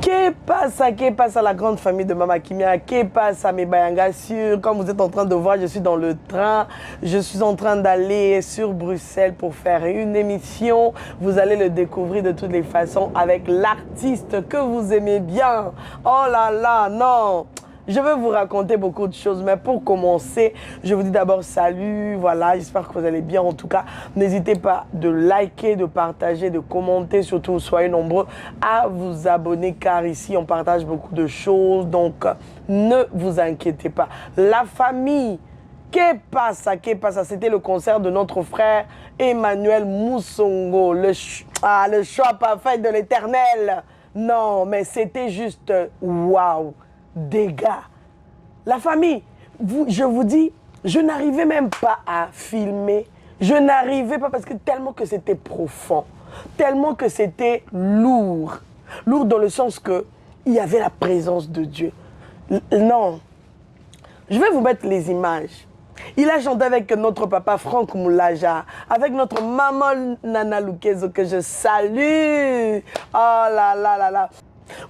Que passe à la grande famille de Mama Kimia? Que passe à mes Bayanga sur? Comme vous êtes en train de voir, je suis dans le train. Je suis en train d'aller sur Bruxelles pour faire une émission. Vous allez le découvrir de toutes les façons avec l'artiste que vous aimez bien. Oh là là, non! Je vais vous raconter beaucoup de choses, mais pour commencer, je vous dis d'abord salut, voilà, j'espère que vous allez bien en tout cas. N'hésitez pas de liker, de partager, de commenter, surtout soyez nombreux à vous abonner car ici on partage beaucoup de choses, donc ne vous inquiétez pas. La famille, que passa? C'était le concert de notre frère Emmanuel Moussongo, le choix parfait de l'Éternel. Non, mais c'était juste waouh. Dégâts. La famille, je vous dis, je n'arrivais même pas à filmer. Je n'arrivais pas parce que tellement que c'était profond, tellement que c'était lourd. Lourd dans le sens que il y avait la présence de Dieu. Non, je vais vous mettre les images. Il a chanté avec notre papa Franck Moulaja, avec notre maman Nana Lukezo que je salue. Oh là là là là.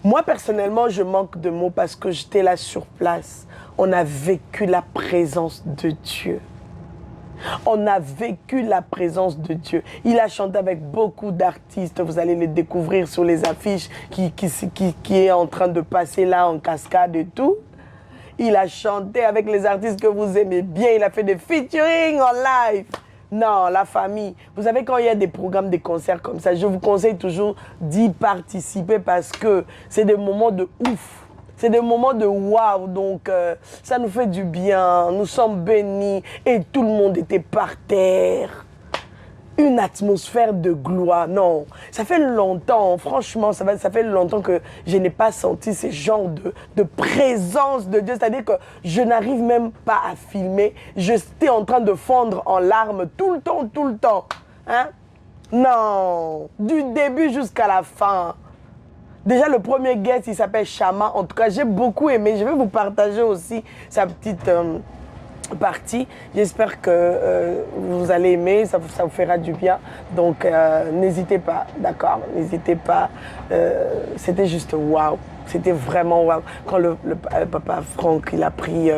Moi, personnellement, je manque de mots parce que j'étais là sur place. On a vécu la présence de Dieu. On a vécu la présence de Dieu. Il a chanté avec beaucoup d'artistes. Vous allez les découvrir sur les affiches qui est en train de passer là en cascade et tout. Il a chanté avec les artistes que vous aimez bien. Il a fait des featuring en live. Non, la famille. Vous savez, quand il y a des programmes, des concerts comme ça, je vous conseille toujours d'y participer parce que c'est des moments de ouf. C'est des moments de waouh. Donc, ça nous fait du bien. Nous sommes bénis et tout le monde était par terre. Une atmosphère de gloire. Non, ça fait longtemps, franchement, ça fait longtemps que je n'ai pas senti ce genre de présence de Dieu. C'est-à-dire que je n'arrive même pas à filmer. J'étais en train de fondre en larmes tout le temps. Hein? Non, du début jusqu'à la fin. Déjà, le premier guest, il s'appelle Chama. En tout cas, j'ai beaucoup aimé. Je vais vous partager aussi sa petite... partie. J'espère que vous allez aimer, ça vous fera du bien. Donc, n'hésitez pas, d'accord? N'hésitez pas. C'était juste waouh. C'était vraiment waouh. Quand le papa Franck, il a pris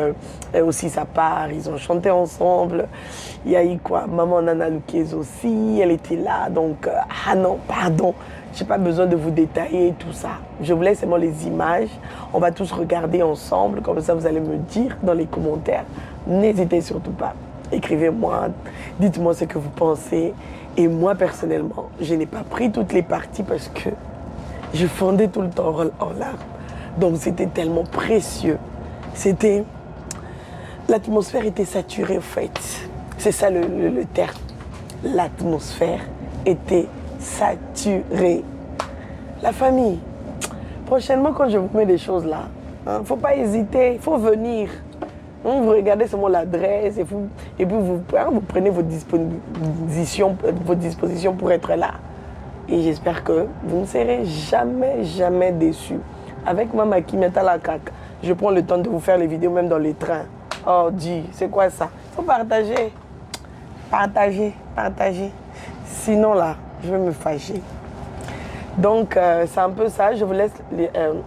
aussi sa part, ils ont chanté ensemble. Il y a eu quoi? Maman Nana Luquez aussi, elle était là. Donc, ah non, pardon. Je n'ai pas besoin de vous détailler tout ça. Je vous laisse seulement les images. On va tous regarder ensemble. Comme ça, vous allez me dire dans les commentaires. N'hésitez surtout pas. Écrivez-moi. Dites-moi ce que vous pensez. Et moi, personnellement, je n'ai pas pris toutes les parties parce que je fondais tout le temps en larmes. Donc, c'était tellement précieux. C'était... L'atmosphère était saturée, en fait. C'est ça le terme. L'atmosphère était saturée. La famille. Prochainement, quand je vous mets des choses là, il ne faut pas hésiter, il faut venir. Vous regardez seulement l'adresse et puis vous prenez vos dispositions pour être là. Et j'espère que vous ne serez jamais déçus. Avec Mama Kimia Talakak, je prends le temps de vous faire les vidéos même dans les trains. Oh, dis, c'est quoi ça? Il faut partager. Partager. Sinon là, je vais me fâcher. Donc, c'est un peu ça. Je vous laisse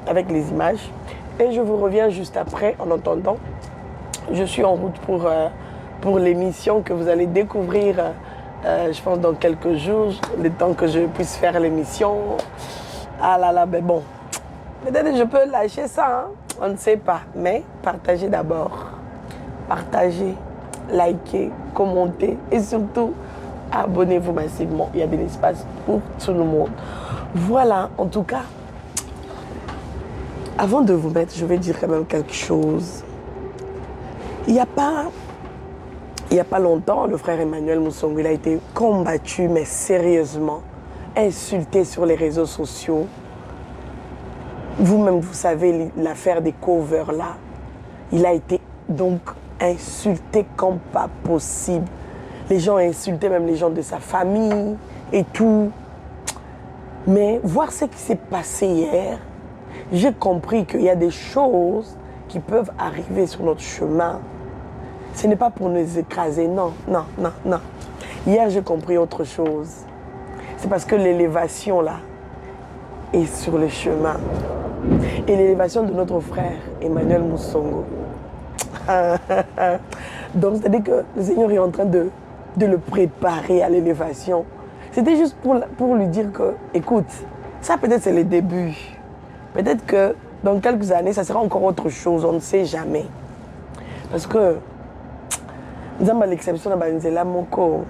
avec les images. Et je vous reviens juste après. En attendant, je suis en route pour l'émission que vous allez découvrir, je pense, dans quelques jours. Le temps que je puisse faire l'émission. Ah là là, ben bon. Peut-être que je peux lâcher ça. Hein? On ne sait pas. Mais partagez d'abord. Partagez, likez, commentez et surtout, abonnez-vous massivement. Il y a de l'espace pour tout le monde. Voilà, en tout cas, avant de vous mettre, je vais dire quand même quelque chose. Il n'y a pas longtemps, le frère Emmanuel Moussongo, il a été combattu, mais sérieusement, insulté sur les réseaux sociaux. Vous-même, vous savez l'affaire des covers là. Il a été donc insulté comme pas possible. Les gens insultaient même les gens de sa famille et tout. Mais voir ce qui s'est passé hier, j'ai compris qu'il y a des choses qui peuvent arriver sur notre chemin. Ce n'est pas pour nous écraser, non. Hier, j'ai compris autre chose. C'est parce que l'élévation, là, est sur le chemin. et l'élévation de notre frère Emmanuel Moussongo. Donc, c'est-à-dire que le Seigneur est en train de le préparer à l'élévation. C'était juste pour lui dire que, écoute, ça peut-être c'est le début. Peut-être que dans quelques années, ça sera encore autre chose, on ne sait jamais. Parce que, disons, l'exception de Banzela Moko,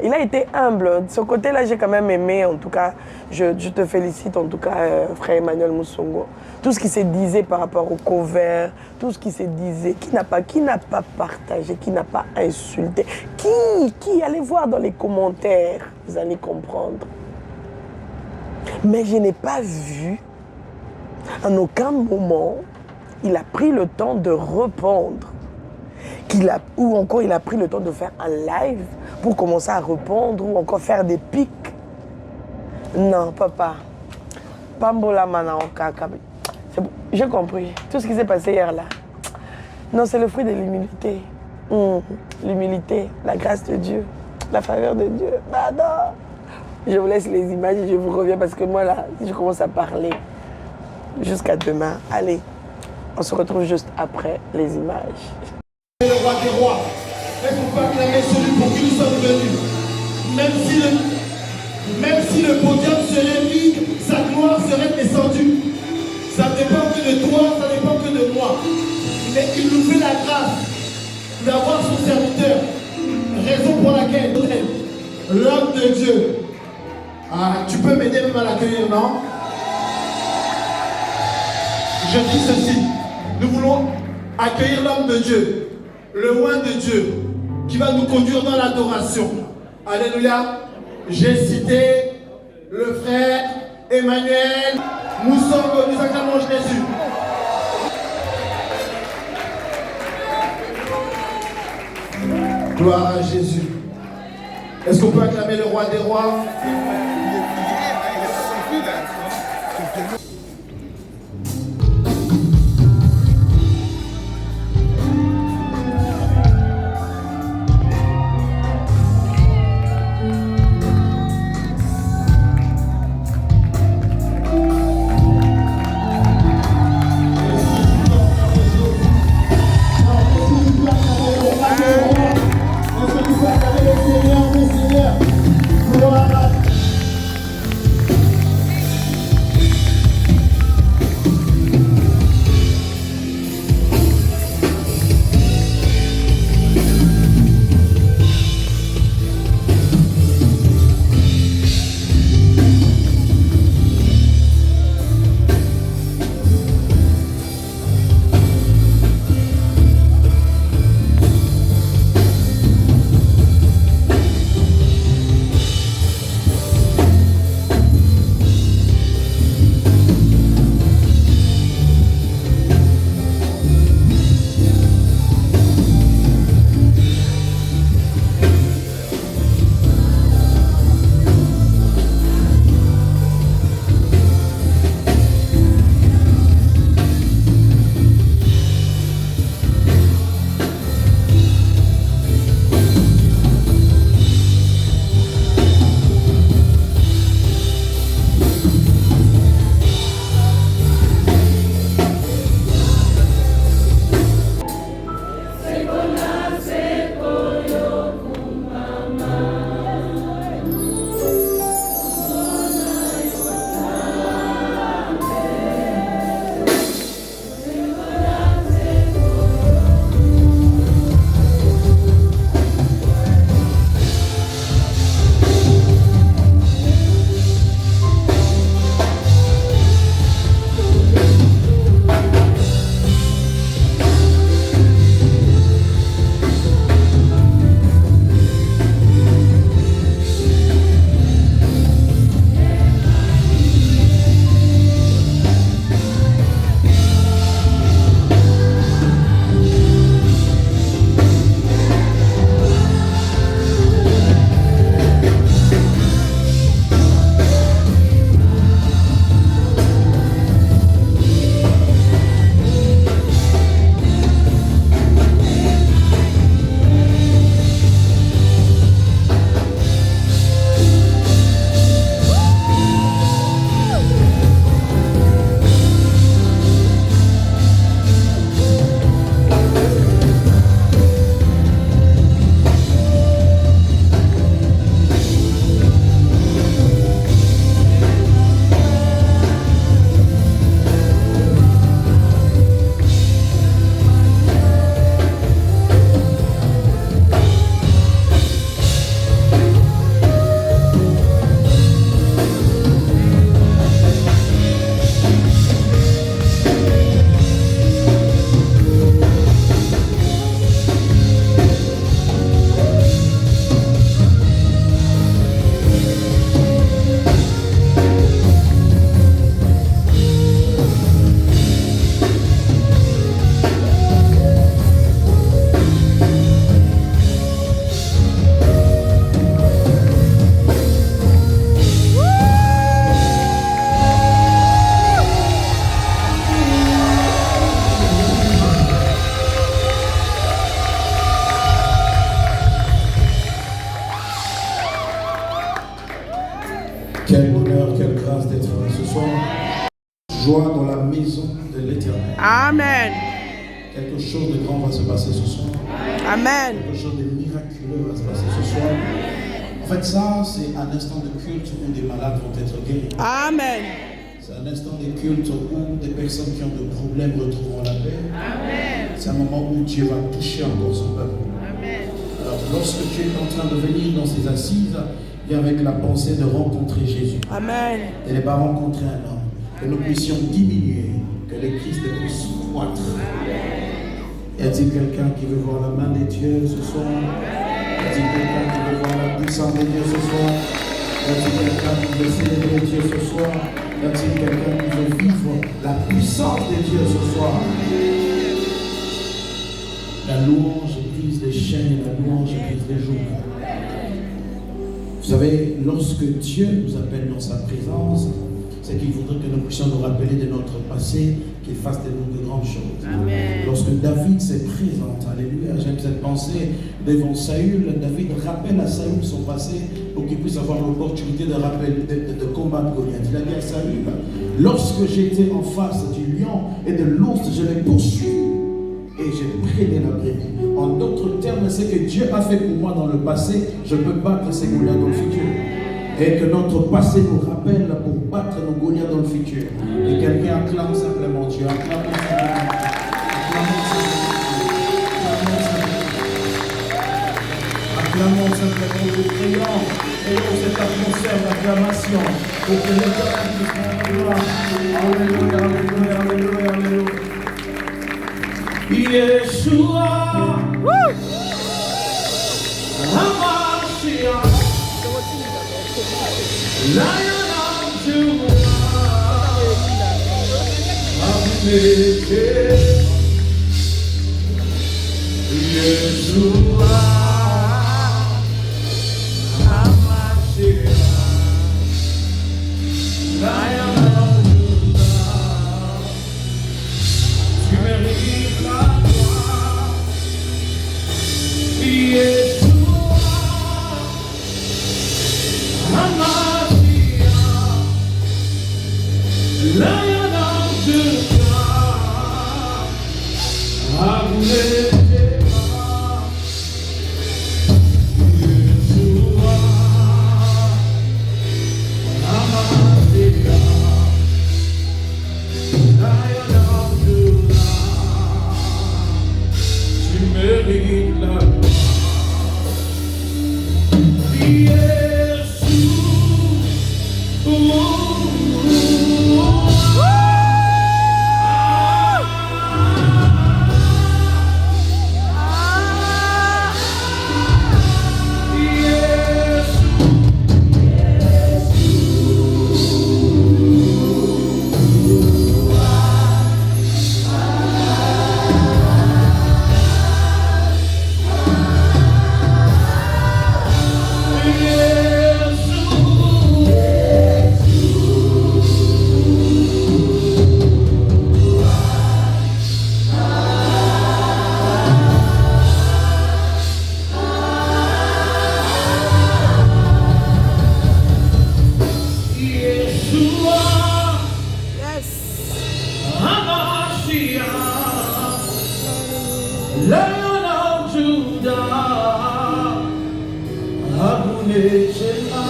il a été humble. De ce côté-là, j'ai quand même aimé. En tout cas, je te félicite, en tout cas, frère Emmanuel Moussongo. Tout ce qui se disait par rapport au cover, tout ce qui se disait, qui n'a pas partagé, qui n'a pas insulté, qui allez voir dans les commentaires, vous allez comprendre. Mais je n'ai pas vu, en aucun moment, il a pris le temps de répondre. Ou encore il a pris le temps de faire un live pour commencer à répondre ou encore faire des pics. Non, papa. Pambola mana okakabi. C'est bon, j'ai compris. Tout ce qui s'est passé hier là. Non, c'est le fruit de l'humilité. L'humilité, la grâce de Dieu, la faveur de Dieu. Bah non. Je vous laisse les images et je vous reviens parce que moi là, je commence à parler. Jusqu'à demain. Allez, on se retrouve juste après les images. Le roi des rois, est-ce qu'on peut acclamer celui pour qui nous sommes venus? Même si le podium serait vide, sa gloire serait descendue. Ça ne dépend que de toi, ça ne dépend que de moi. Mais il nous fait la grâce d'avoir son serviteur. Raison pour laquelle l'homme de Dieu. Ah, tu peux m'aider même à l'accueillir, non? Je dis ceci. Nous voulons accueillir l'homme de Dieu. Le roi de Dieu qui va nous conduire dans l'adoration. Alléluia. J'ai cité le frère Emmanuel Moussongo. Nous acclamons Jésus. Gloire à Jésus. Est-ce qu'on peut acclamer le roi des rois? ce soir. Joie dans la maison de l'Éternel. Amen. Quelque chose de grand va se passer ce soir. Amen. Quelque chose de miraculeux va se passer ce soir. En fait, ça, c'est un instant de culte où des malades vont être guéris. Amen. C'est un instant de culte où des personnes qui ont des problèmes retrouveront la paix. Amen. C'est un moment où Dieu va toucher encore son peuple. Amen. Alors, lorsque tu es en train de venir dans ces assises, viens avec la pensée de rencontrer Jésus. Amen. Et ne pas rencontrer un homme. Que nous puissions diminuer, que le Christ puisse croître. Y a-t-il quelqu'un qui veut voir la main des dieux ce soir? Y a-t-il quelqu'un qui veut voir la puissance des dieux ce soir? Y a-t-il quelqu'un qui veut célébrer Dieu ce soir? Y a-t-il quelqu'un qui veut vivre la puissance des dieux ce soir? La louange brise les chaînes, la louange brise les jours. Vous savez, lorsque Dieu nous appelle dans sa présence, c'est qu'il voudrait que nous puissions nous rappeler de notre passé, qu'il fasse de nous de grandes choses. Amen. Lorsque David se présente, alléluia, j'aime cette pensée, devant Saül, David rappelle à Saül son passé pour qu'il puisse avoir l'opportunité de combattre Goliath. Il a dit à Saül, lorsque j'étais en face du lion et de l'ours, je l'ai poursuivi et j'ai prêté la brebis. En d'autres termes, c'est que Dieu a fait pour moi dans le passé, je peux battre ces Goliaths dans le futur. Et que notre passé nous rappelle pour battre nos Goliaths dans le futur. Et quelqu'un acclame simplement Dieu. Acclamons simplement Dieu. Acclamons simplement Dieu. Ayons cette atmosphère d'acclamation pour que l'Éternel puisse prendre gloire. Alléluia, alléluia, alléluia, alléluia. Yeshua. Hamashiach. Lion of Judah, Yeshua, Hamashiach, Lion of Judah, tu mérites la gloire, Yeshua, Hamashiach, Lion of Judah, Yeshua, Hamashiach, Lion of Judah, tu mérites la Lion of Judah, Adonai Shema,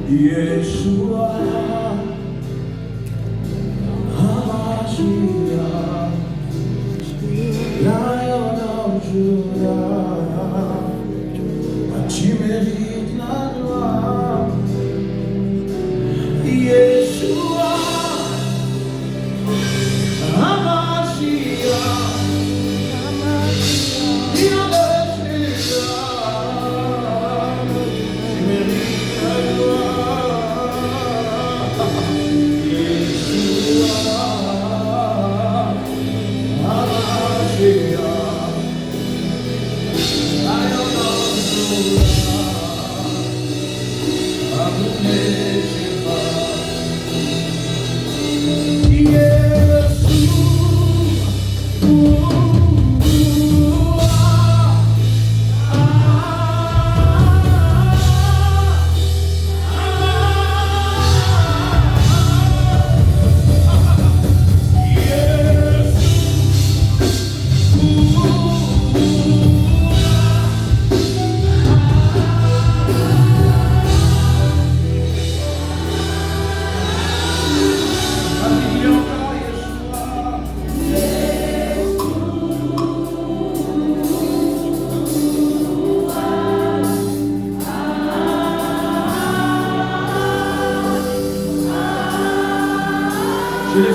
Yeshua, Hamashiach, Lion of Judah, tu mérites la gloire, Yeshua. Je l'ai fait.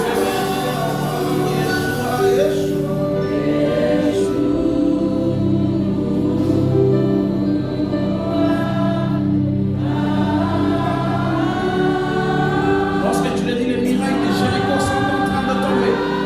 Lorsque tu le dis, les mirailles de Jéricho sont en train de tomber.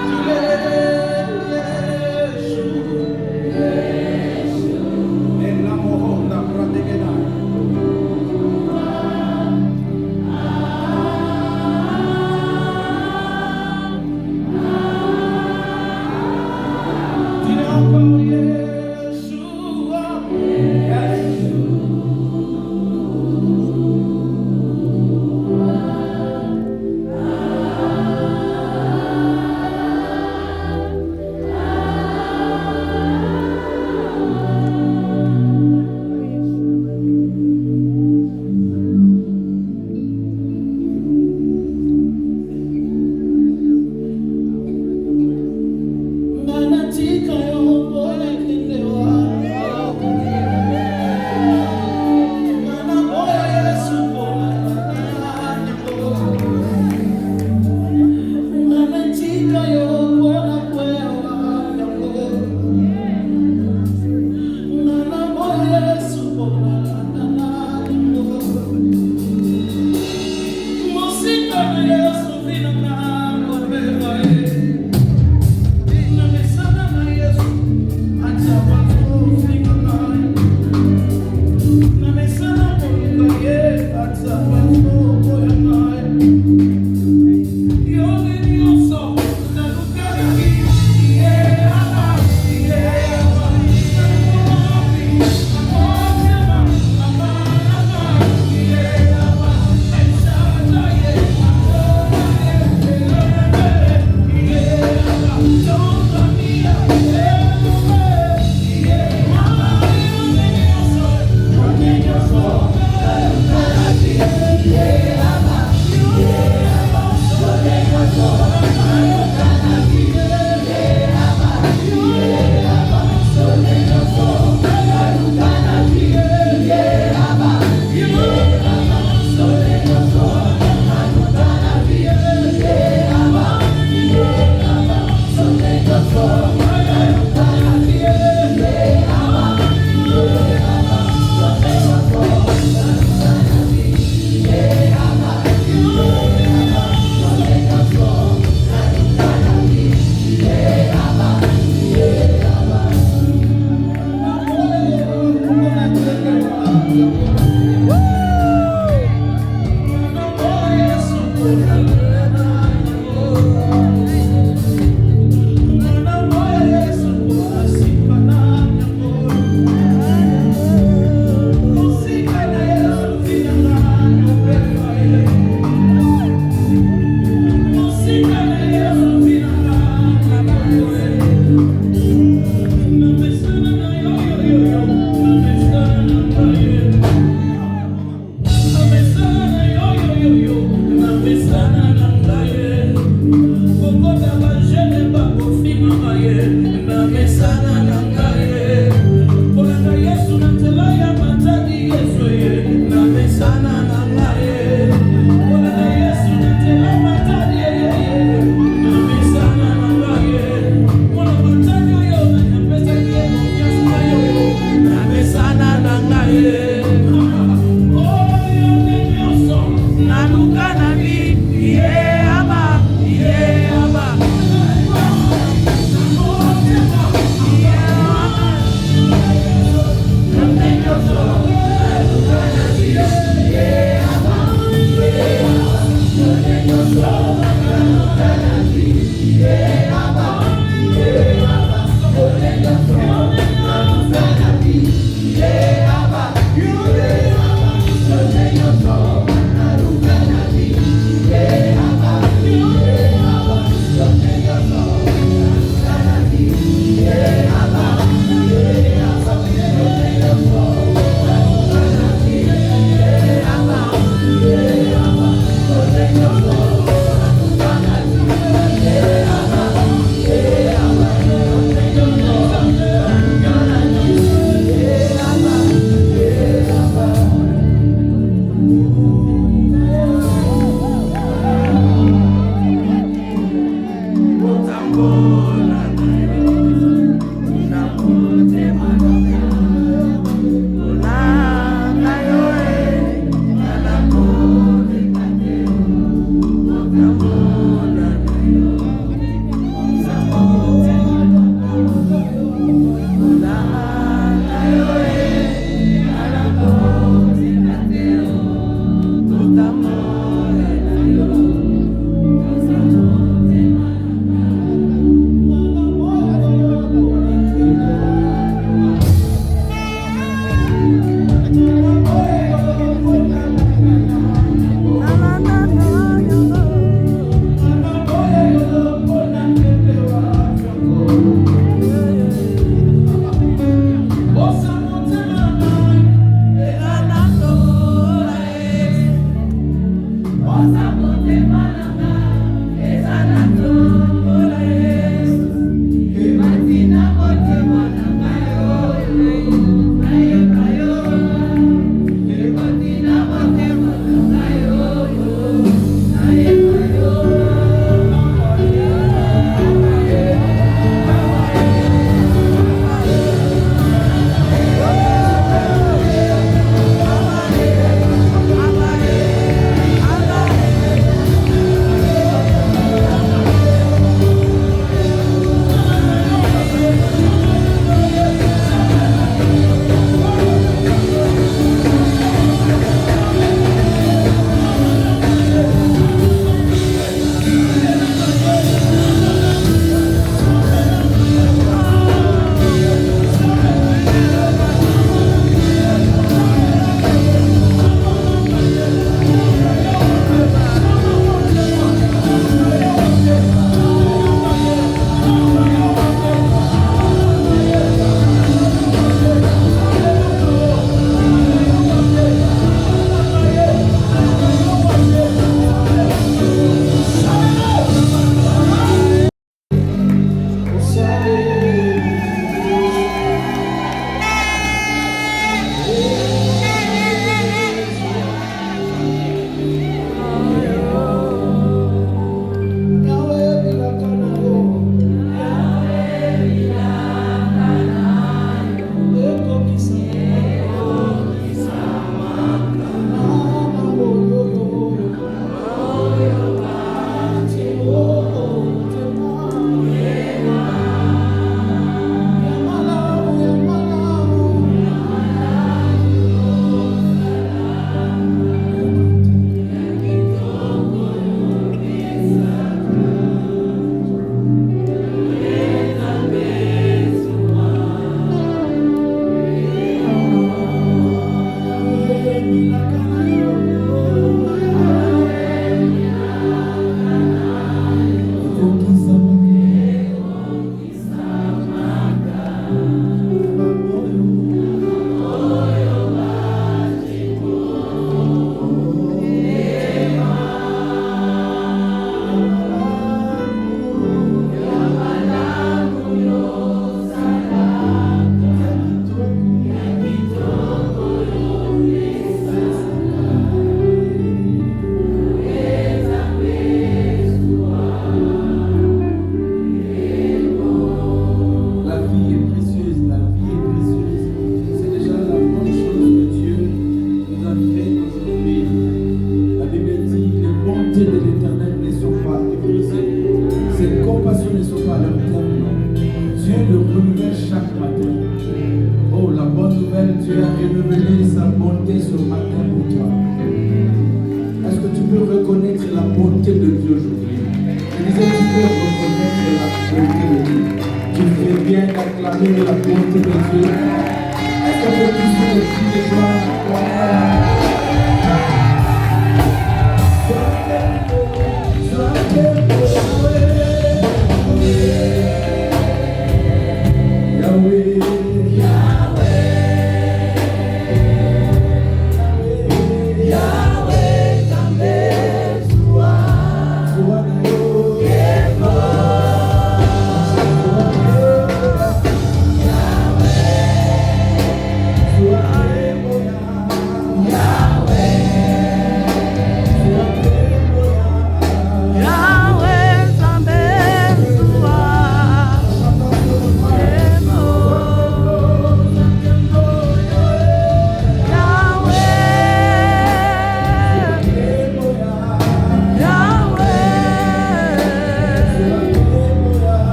Sana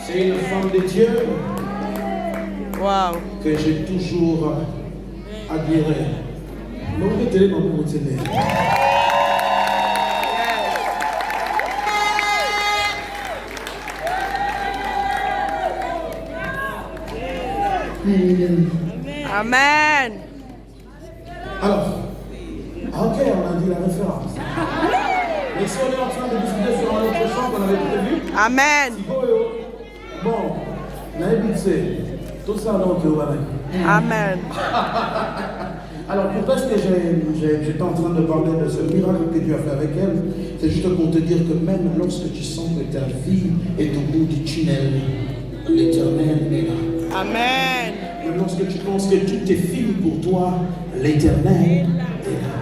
C'est une femme de Dieu Wow. que j'ai toujours admirée. Donc, je te mon Amen. Alors, ok, on a dit la référence. Mais si on est en train de discuter sur un autre chant qu'on avait prévu, Amen. bon, tout ça donc, Amen. Alors, pourquoi est-ce que j'étais en train de parler de ce miracle que Dieu a fait avec elle? C'est juste pour te dire que même lorsque tu sens que ta vie est au bout du tunnel, l'Éternel est là. Amen. Même lorsque tu penses que tout est fini pour toi, l'Éternel est là.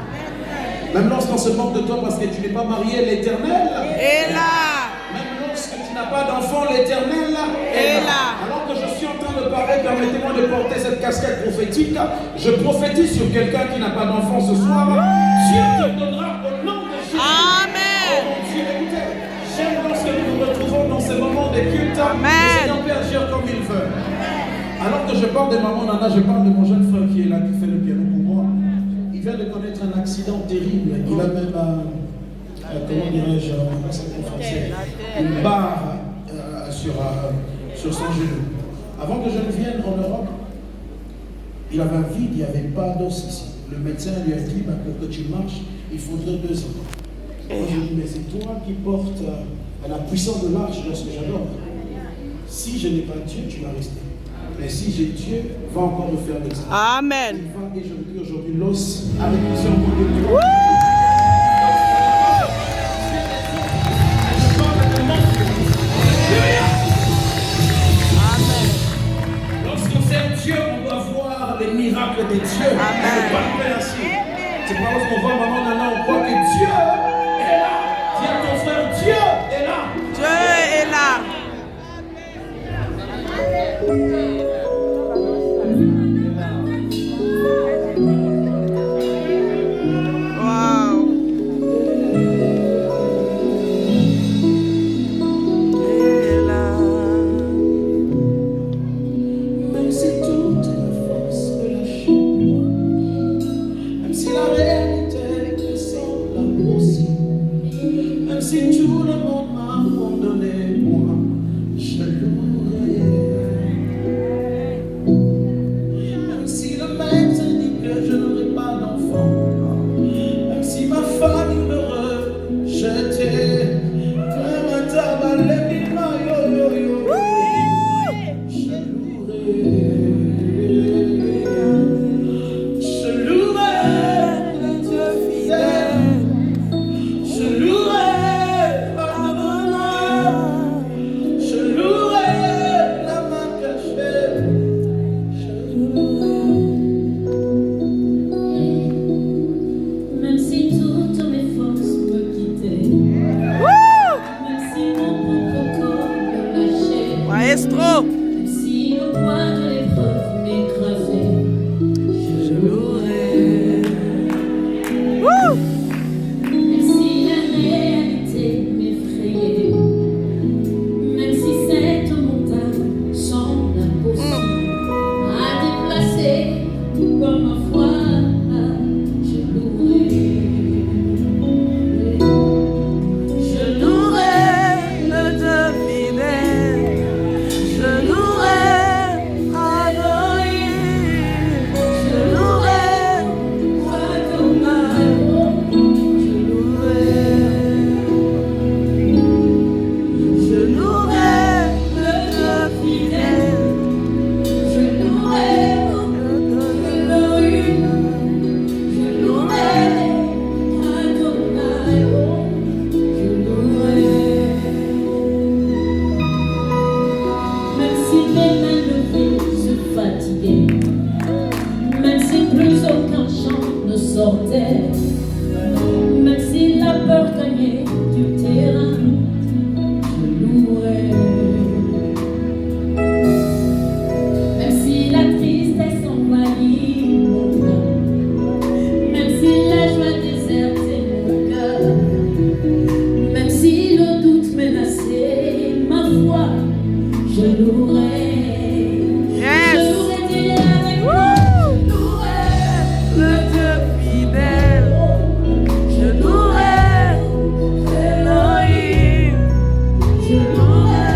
Même lorsqu'on se moque de toi parce que tu n'es pas marié, l'Éternel est là. Même lorsque tu n'as pas d'enfant, l'Éternel est là. Alors que je suis en train de parler, permettez-moi de porter cette casquette prophétique. Je prophétise sur quelqu'un qui n'a pas d'enfant ce soir. Dieu te donnera au nom de Jésus. Amen. Oh mon Dieu, écoutez, j'aime lorsque nous nous retrouvons dans ces moments de culte. Le Seigneur peut agir comme il veut. Alors que je parle de maman Nana, je parle de mon jeune frère qui est là, qui fait le piano pour moi. Il vient de connaître un accident terrible. Il a même, comment dirais-je, une barre sur son genou. Avant que je ne vienne en Europe, il avait un vide, il n'y avait pas d'os ici. Le médecin lui a dit, pour que tu marches, il faudrait 2 ans. Moi, je lui ai dit, mais c'est toi qui portes la puissance de l'arche lorsque j'adore. Si je n'ai pas Dieu, tu vas rester. Mais si j'ai Dieu, va encore me faire l'examen. Amen. Il va, et je vous dis aujourd'hui, l'os avec plusieurs mots de Dieu. Lorsqu'on sert Dieu, on doit voir les miracles de Dieu. Amen. C'est pas lorsqu'on voit maman Nana, on croit que Dieu est là. Dis à ton frère, Dieu est là. Dieu est là. Wow. Même si toutes les forces me lâchent, même si la réalité me semble impossible, même si tout le monde m'a abandonné, moi, je louerai. Même si le médecin dit que je n'aurai pas d'enfant, même si ma famille me rejetait, même un tabac, les mille mailles, yo yo yo. Je louerai le Dieu fidèle. Je louerai pardonne-moi. Je louerai la main cachée. Je louerai. Même si toutes mes forces me quittaient, même si mon propre corps me lâchait, Maestro. même si le poids de l'épreuve m'écrasait, je louerai. Même si la réalité m'effrayait, même si cette montagne semble impossible à déplacer comme un foie, je louerai. Je louerai Le Dieu fidèle. Je louerai. Je louerai. Yes. Je louerai, dis-le avec moi. Je louerai. Le Dieu fidèle. Je louerai Elohim. Je louerai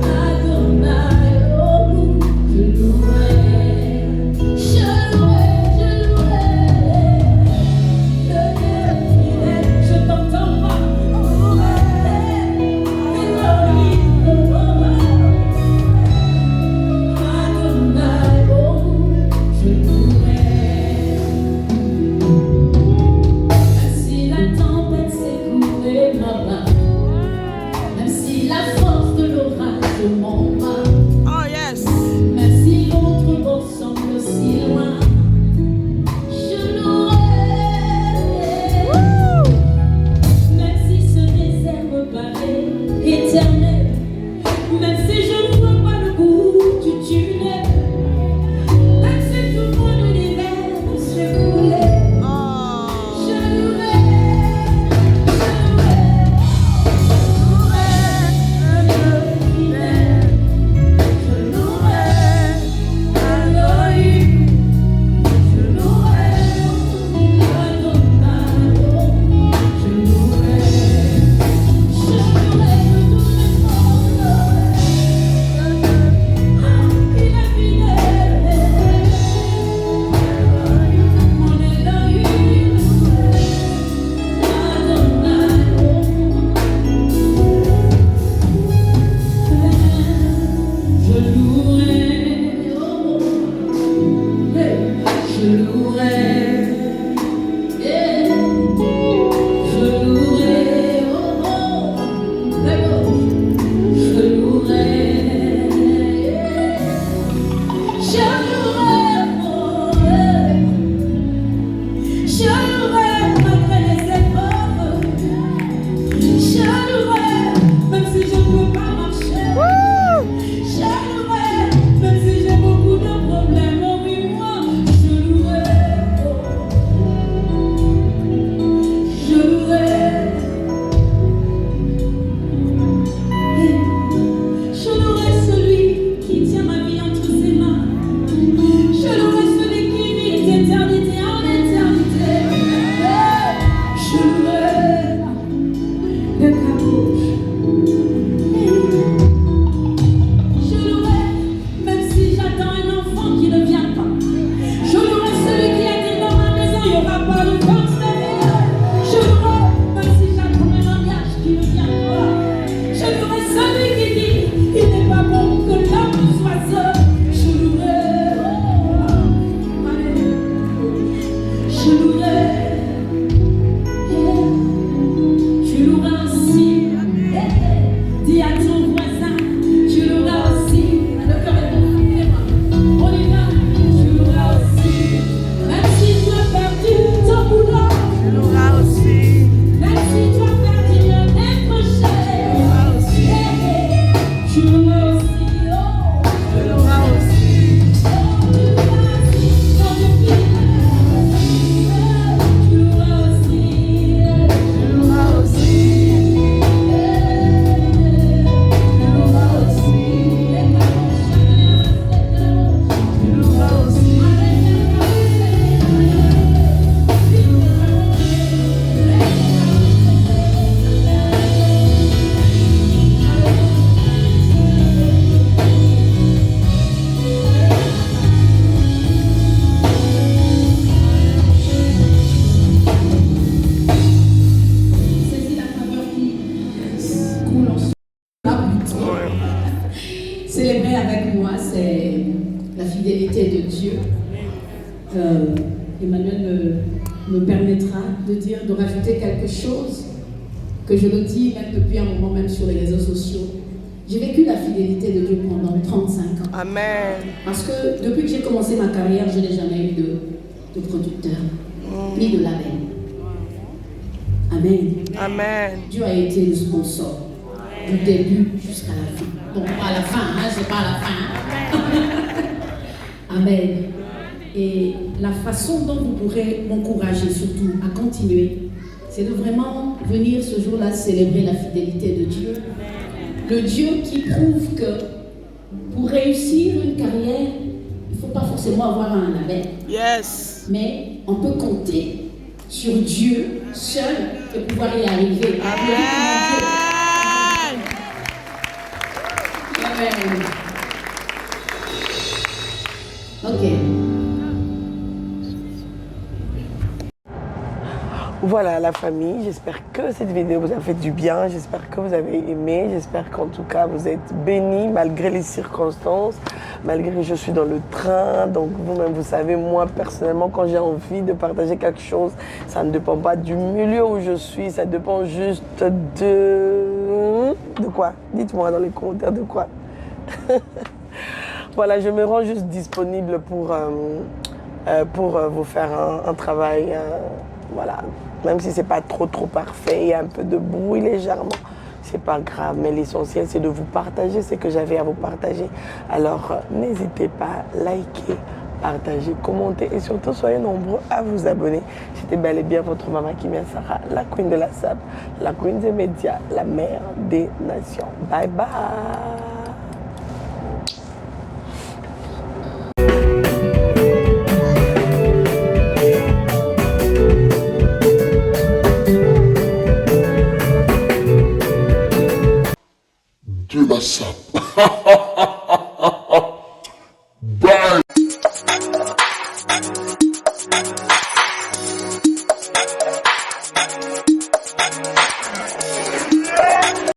Adonai, oh, je louerai, je louerai le Dieu fidèle. Je t'entends pas, Elohim, Adonai, oh, je louerai. Même si la tempête s'écoulait là-bas, même si la force de l'orage m'en va, Oh yes. même si l'autre bord semble si loin, je louerai. Même si ce désert me paraît éternel, même si je ne vois pas le bout du tunnel, même si tout mon univers s'écoulait, Oh. je louerai, le Dieu fidèle. Je louerai Elohim, je louerai Adonai, je louerai de toutes mes forces. Il est fidèle, mon Elohim, Adonai. Je louerai, oh, hey, je louerai, yeah, je louerai, oh, d'accord, je louerai, yeah, je louerai, oh, hey, je louerai malgré les épreuves, je louerai même si je ne peux pas marcher. Je louerai, même si j'ai beaucoup de problèmes en moi, je louerai, je louerai, je louerai celui qui tient ma vie entre ses mains, je louerai celui qui vit d'éternité en éternité, je louerai le capuche. Je louerai, même si j'attends un enfant qui ne vient pas. Je louerai celui qui a dit dans ma maison, il n'y aura pas de force de vie. Je louerai, même si j'attends un mariage qui ne vient pas. Je louerai celui qui dit, il n'est pas bon que l'homme soit seul. Je louerai, je louerai, tu loueras aussi. Dis à ton voisin, tu loueras aussi. Le cœur est bon, on y va, tu loueras aussi. Même si tu as perdu ton boulot, Je louerai aussi. même si tu as perdu le décroché, tu loueras aussi. Oh, Je louerai aussi. oh, tu loueras aussi. Quand tu tu loueras aussi. Je louerai aussi. Je louerai aussi. Je louerai aussi. Saisis la faveur qui coule en soi. Célébrer avec moi, c'est la fidélité de Dieu. Emmanuel me permettra de rajouter quelque chose, que je le dis même depuis un moment, même sur les réseaux sociaux. J'ai vécu la fidélité de Dieu pendant 35 ans. Amen. Parce que depuis que j'ai commencé ma carrière, je n'ai jamais eu de producteur, ni de label. Amen. Amen. Dieu a été le sponsor du début jusqu'à la fin. Bon, pas à la fin, hein, c'est pas à la fin. Amen. Et la façon dont vous pourrez m'encourager surtout à continuer, c'est de vraiment venir ce jour-là célébrer la fidélité de Dieu. Le Dieu qui prouve que pour réussir une carrière, il ne faut pas forcément avoir un label. Yes. Mais on peut compter sur Dieu seul pour pouvoir y arriver. Amen. Amen. Ok. Voilà la famille, j'espère que cette vidéo vous a fait du bien, j'espère que vous avez aimé, j'espère qu'en tout cas vous êtes bénis malgré les circonstances, malgré que je suis dans le train. Donc vous-même vous savez, moi personnellement quand j'ai envie de partager quelque chose, ça ne dépend pas du milieu où je suis, ça dépend juste de quoi? Dites-moi dans les commentaires de quoi. Voilà, je me rends juste disponible pour vous faire un travail, voilà. Même si c'est pas trop parfait, il y a un peu de bruit légèrement, c'est pas grave. Mais l'essentiel, c'est de vous partager ce que j'avais à vous partager. Alors, n'hésitez pas à liker, partager, commenter et surtout, soyez nombreux à vous abonner. C'était bel et bien votre maman Kimia Sarah, la queen de la SAP, la queen des médias, la mère des nations. Bye bye. de la sape.